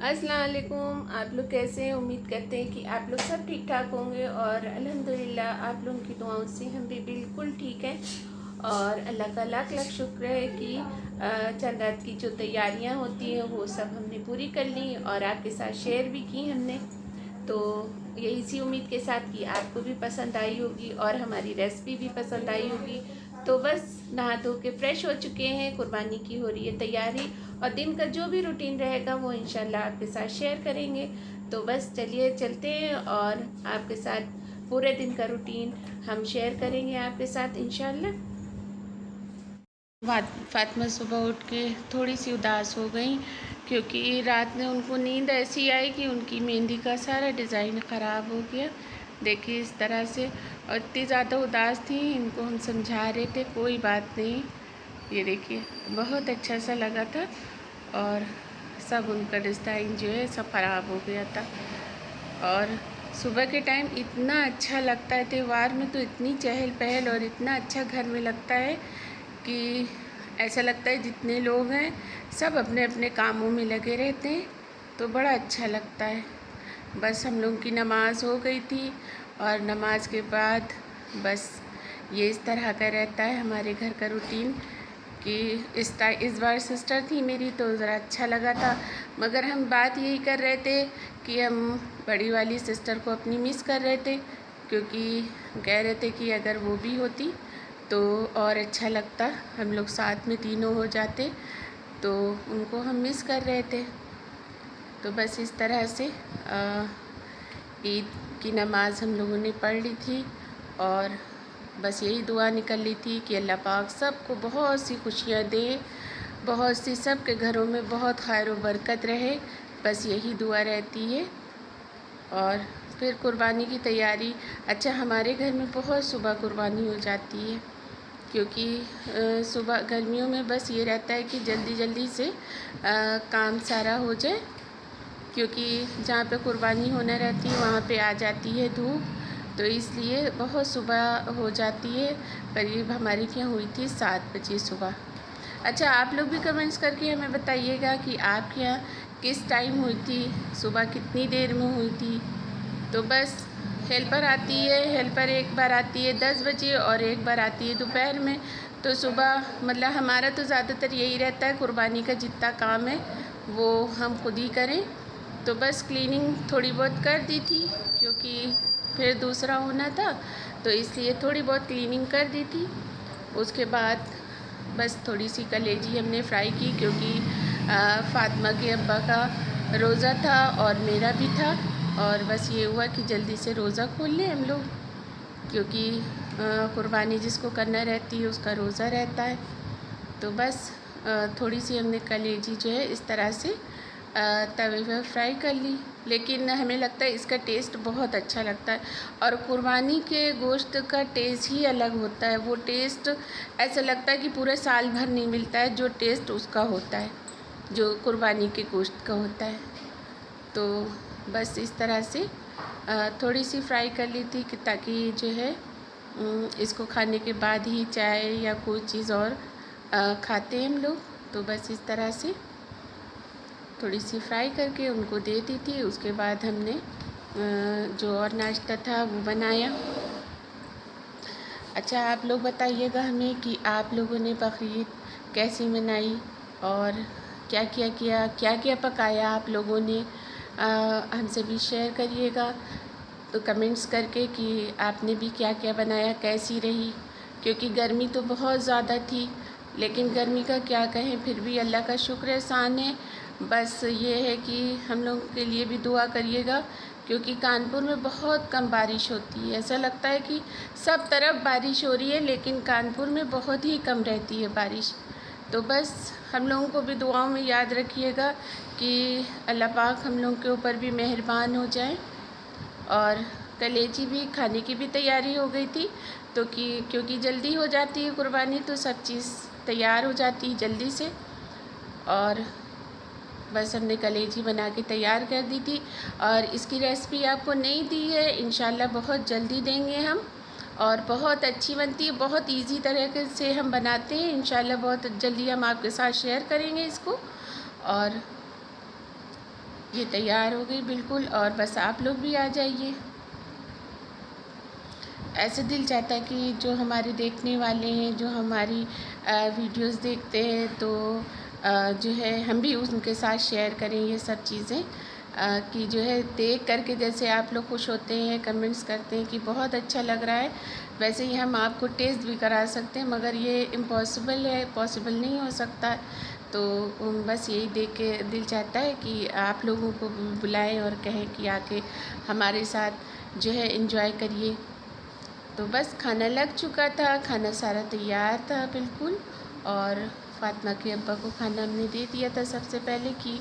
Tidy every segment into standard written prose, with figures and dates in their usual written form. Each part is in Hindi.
अस्सलाम वालेकुम। आप लोग कैसे हैं? उम्मीद करते हैं कि आप लोग सब ठीक ठाक होंगे और अल्हम्दुलिल्लाह आप लोगों की दुआओं से हम भी बिल्कुल ठीक हैं। और अल्लाह का लाख लाख शुक्र है कि चंद रात की जो तैयारियां होती हैं वो सब हमने पूरी कर ली और आपके साथ शेयर भी की हमने। तो यही इसी उम्मीद के साथ कि आपको भी पसंद आई होगी और हमारी रेसिपी भी पसंद आई होगी। तो बस नहा धो के फ्रेश हो चुके हैं, कुर्बानी की हो रही है तैयारी और दिन का जो भी रूटीन रहेगा वो इंशाल्लाह आपके साथ शेयर करेंगे। तो बस चलिए चलते हैं और आपके साथ पूरे दिन का रूटीन हम शेयर करेंगे आपके साथ इंशाल्लाह। फातिमा सुबह उठ के थोड़ी सी उदास हो गई क्योंकि रात में उनको नींद ऐसी आई कि उनकी मेहंदी का सारा डिज़ाइन ख़राब हो गया। देखिए इस तरह से, और इतनी ज़्यादा उदास थी, इनको हम समझा रहे थे कोई बात नहीं। ये देखिए बहुत अच्छा सा लगा था और सब उनका डिज़ाइन जो है सब ख़राब हो गया था। और सुबह के टाइम इतना अच्छा लगता है, त्यौहार में तो इतनी चहल पहल और इतना अच्छा घर में लगता है कि ऐसा लगता है जितने लोग हैं सब अपने अपने कामों में लगे रहते हैं, तो बड़ा अच्छा लगता है। बस हम लोगों की नमाज़ हो गई थी और नमाज के बाद बस ये इस तरह का रहता है हमारे घर का रूटीन कि इस बार सिस्टर थी मेरी तो ज़रा अच्छा लगा था, मगर हम बात यही कर रहे थे कि हम बड़ी वाली सिस्टर को अपनी मिस कर रहे थे, क्योंकि कह रहे थे कि अगर वो भी होती तो और अच्छा लगता, हम लोग साथ में तीनों हो जाते, तो उनको हम मिस कर रहे थे। तो बस इस तरह से ईद की नमाज़ हम लोगों ने पढ़ ली थी और बस यही दुआ निकल ली थी कि अल्लाह पाक सबको बहुत सी खुशियाँ दे, बहुत सी सबके घरों में बहुत खैर व बरकत रहे, बस यही दुआ रहती है। और फिर कुर्बानी की तैयारी, अच्छा हमारे घर में बहुत सुबह कुर्बानी हो जाती है, क्योंकि सुबह गर्मियों में बस ये रहता है कि जल्दी जल्दी से काम सारा हो जाए, क्योंकि जहाँ पे कुर्बानी होना रहती है वहाँ पे आ जाती है धूप, तो इसलिए बहुत सुबह हो जाती है। करीब हमारे यहाँ हुई थी 7 बजे सुबह। अच्छा आप लोग भी कमेंट्स करके हमें बताइएगा कि आपके यहाँ किस टाइम हुई थी, सुबह कितनी देर में हुई थी। तो बस हेल्पर आती है, हेल्पर एक बार आती है 10 बजे और एक बार आती है दोपहर में। तो सुबह मतलब हमारा तो ज़्यादातर यही रहता है, कुर्बानी का जितना काम है वो हम खुद ही करें। तो बस क्लीनिंग थोड़ी बहुत कर दी थी क्योंकि फिर दूसरा होना था, तो इसलिए थोड़ी बहुत क्लीनिंग कर दी थी। उसके बाद बस थोड़ी सी कलेजी हमने फ्राई की, क्योंकि फातिमा के अब्बा का रोज़ा था और मेरा भी था, और बस ये हुआ कि जल्दी से रोज़ा खोल लें हम लोग, क्योंकि कुर्बानी जिसको करना रहती है उसका रोज़ा रहता है। तो बस थोड़ी सी हमने कलेजी जो है इस तरह से तवे पर फ्राई कर ली, लेकिन हमें लगता है इसका टेस्ट बहुत अच्छा लगता है। और कुर्बानी के गोश्त का टेस्ट ही अलग होता है, वो टेस्ट ऐसा लगता है कि पूरे साल भर नहीं मिलता है जो टेस्ट उसका होता है, जो कुर्बानी के गोश्त का होता है। तो बस इस तरह से थोड़ी सी फ्राई कर ली थी कि ताकि जो है इसको खाने के बाद ही चाय या कोई चीज़ और खाते हैं हम लोग। तो बस इस तरह से थोड़ी सी फ्राई करके उनको दे दी थी। उसके बाद हमने जो और नाश्ता था वो बनाया। अच्छा आप लोग बताइएगा हमें कि आप लोगों ने बकरीद कैसी मनाई और क्या क्या किया, क्या क्या पकाया आप लोगों ने, हमसे भी शेयर करिएगा तो कमेंट्स करके कि आपने भी क्या क्या बनाया, कैसी रही। क्योंकि गर्मी तो बहुत ज़्यादा थी, लेकिन गर्मी का क्या कहें, फिर भी अल्लाह का शुक्र एहसान है। बस ये है कि हम लोग के लिए भी दुआ करिएगा, क्योंकि कानपुर में बहुत कम बारिश होती है। ऐसा लगता है कि सब तरफ बारिश हो रही है, लेकिन कानपुर में बहुत ही कम रहती है बारिश। तो बस हम लोगों को भी दुआओं में याद रखिएगा कि अल्लाह पाक हम लोगों के ऊपर भी मेहरबान हो जाए। और कलेजी भी खाने की भी तैयारी हो गई थी, तो क्योंकि जल्दी हो जाती है कुर्बानी तो सब चीज़ तैयार हो जाती है जल्दी से। और बस हमने कलेजी बना के तैयार कर दी थी, और इसकी रेसिपी आपको नहीं दी है, इंशाल्लाह बहुत जल्दी देंगे हम। और बहुत अच्छी बनती है, बहुत इजी तरीके से हम बनाते हैं, इंशाल्लाह बहुत जल्दी हम आपके साथ शेयर करेंगे इसको। और ये तैयार हो गई बिल्कुल, और बस आप लोग भी आ जाइए। ऐसे दिल चाहता है कि जो हमारे देखने वाले हैं, जो हमारी वीडियोस देखते हैं, तो जो है हम भी उनके साथ शेयर करें ये सब चीज़ें, कि जो है देख करके जैसे आप लोग खुश होते हैं, कमेंट्स करते हैं कि बहुत अच्छा लग रहा है, वैसे ही हम आपको टेस्ट भी करा सकते हैं, मगर ये इम्पॉसिबल है, पॉसिबल नहीं हो सकता। तो बस यही देख के दिल चाहता है कि आप लोगों को बुलाएं और कहें कि आके हमारे साथ जो है एंजॉय करिए। तो बस खाना लग चुका था, खाना सारा तैयार था बिल्कुल, और फातिमा के अब्बा को खाना हमने दे दिया था सबसे पहले कि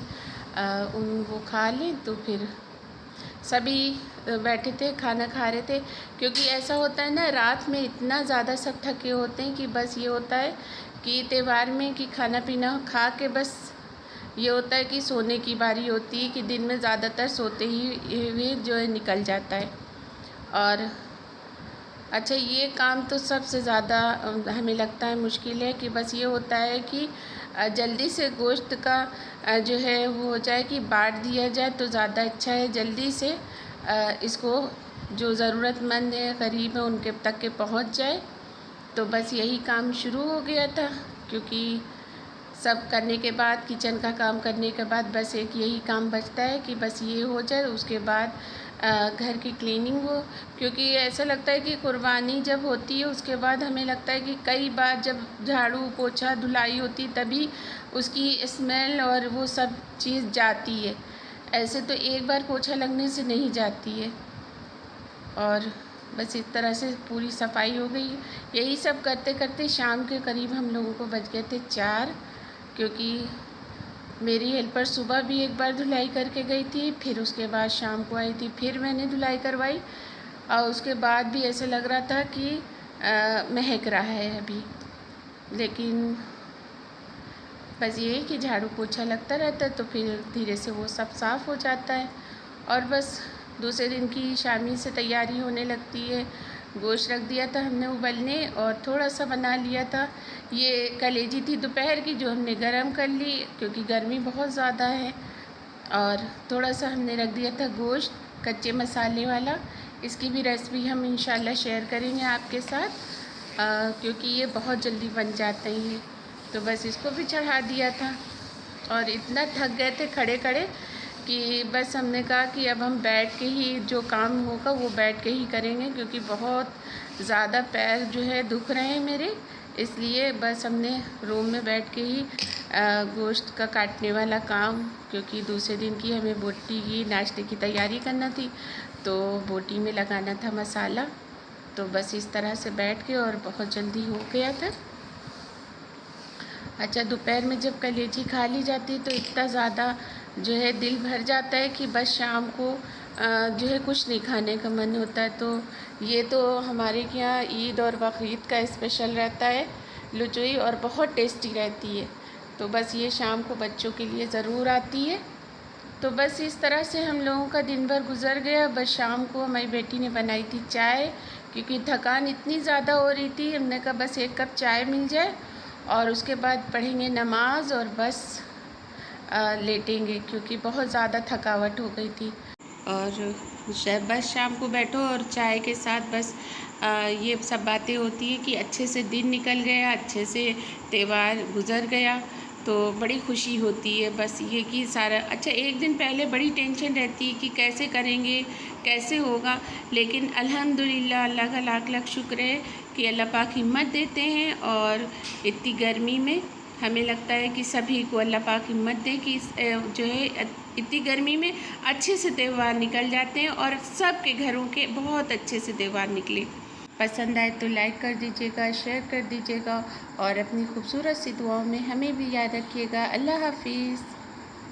वो खा लें। तो फिर सभी बैठे थे, खाना खा रहे थे, क्योंकि ऐसा होता है ना, रात में इतना ज़्यादा सब थके होते हैं कि बस ये होता है कि त्यौहार में कि खाना पीना खा के बस ये होता है कि सोने की बारी होती है, कि दिन में ज़्यादातर सोते ही हुए जो है निकल जाता है। और अच्छा, ये काम तो सबसे ज़्यादा हमें लगता है मुश्किल है, कि बस ये होता है कि जल्दी से गोश्त का जो है वो हो जाए कि बाँट दिया जाए तो ज़्यादा अच्छा है, जल्दी से इसको जो ज़रूरतमंद है, गरीब है, उनके तक के पहुंच जाए। तो बस यही काम शुरू हो गया था, क्योंकि सब करने के बाद, किचन का काम करने के बाद बस एक यही काम बचता है कि बस ये हो जाए, उसके बाद घर की क्लीनिंग हो। क्योंकि ऐसा लगता है कि कुर्बानी जब होती है उसके बाद हमें लगता है कि कई बार जब झाड़ू पोछा धुलाई होती तभी उसकी स्मेल और वो सब चीज़ जाती है, ऐसे तो एक बार पोछा लगने से नहीं जाती है। और बस इस तरह से पूरी सफाई हो गई। यही सब करते करते शाम के करीब हम लोगों को बज गए थे 4, क्योंकि मेरी हेल्पर सुबह भी एक बार धुलाई करके गई थी, फिर उसके बाद शाम को आई थी, फिर मैंने धुलाई करवाई, और उसके बाद भी ऐसे लग रहा था कि महक रहा है अभी। लेकिन बस ये है कि झाड़ू पोछा लगता रहता है तो फिर धीरे से वो सब साफ़ हो जाता है। और बस दूसरे दिन की शामी से तैयारी होने लगती है। गोश्त रख दिया था हमने उबलने, और थोड़ा सा बना लिया था, ये कलेजी थी दोपहर की जो हमने गरम कर ली, क्योंकि गर्मी बहुत ज़्यादा है। और थोड़ा सा हमने रख दिया था गोश्त कच्चे मसाले वाला, इसकी भी रेसिपी हम इंशाल्लाह शेयर करेंगे आपके साथ, क्योंकि ये बहुत जल्दी बन जाते हैं। तो बस इसको भी चढ़ा दिया था, और इतना थक गए थे खड़े खड़े कि बस हमने कहा कि अब हम बैठ के ही जो काम होगा वो बैठ के ही करेंगे, क्योंकि बहुत ज़्यादा पैर जो है दुख रहे हैं मेरे, इसलिए बस हमने रूम में बैठ के ही गोश्त का काटने वाला काम, क्योंकि दूसरे दिन की हमें बोटी की नाश्ते की तैयारी करना थी, तो बोटी में लगाना था मसाला। तो बस इस तरह से बैठ के, और बहुत जल्दी हो गया था। अच्छा, दोपहर में जब कलेजी खा ली जाती है तो इतना ज़्यादा जो है दिल भर जाता है कि बस शाम को जो है कुछ नहीं खाने का मन होता है। तो ये तो हमारे यहाँ ईद और बकरीद का स्पेशल रहता है लुचोई, और बहुत टेस्टी रहती है। तो बस ये शाम को बच्चों के लिए ज़रूर आती है। तो बस इस तरह से हम लोगों का दिन भर गुज़र गया। बस शाम को हमारी बेटी ने बनाई थी चाय, क्योंकि थकान इतनी ज़्यादा हो रही थी, हमने कहा बस एक कप चाय मिल जाए और उसके बाद पढ़ेंगे नमाज, और बस लेटेंगे, क्योंकि बहुत ज़्यादा थकावट हो गई थी। और बस शाम को बैठो और चाय के साथ बस ये सब बातें होती हैं कि अच्छे से दिन निकल गया, अच्छे से त्यौहार गुज़र गया, तो बड़ी खुशी होती है। बस ये कि सारा अच्छा, एक दिन पहले बड़ी टेंशन रहती है कि कैसे करेंगे, कैसे होगा, लेकिन अल्हम्दुलिल्लाह अल्लाह का लाख लाख शुक्र है कि अल्लाह पाक हिम्मत देते हैं। और इतनी गर्मी में हमें लगता है कि सभी को अल्लाह पाक हिम्मत दे कि जो है इतनी गर्मी में अच्छे से त्यौहार निकल जाते हैं, और सब के घरों के बहुत अच्छे से त्यौहार निकले। पसंद आए तो लाइक कर दीजिएगा, शेयर कर दीजिएगा, और अपनी खूबसूरत सी दुआओं में हमें भी याद रखिएगा। अल्लाह हाफिज़।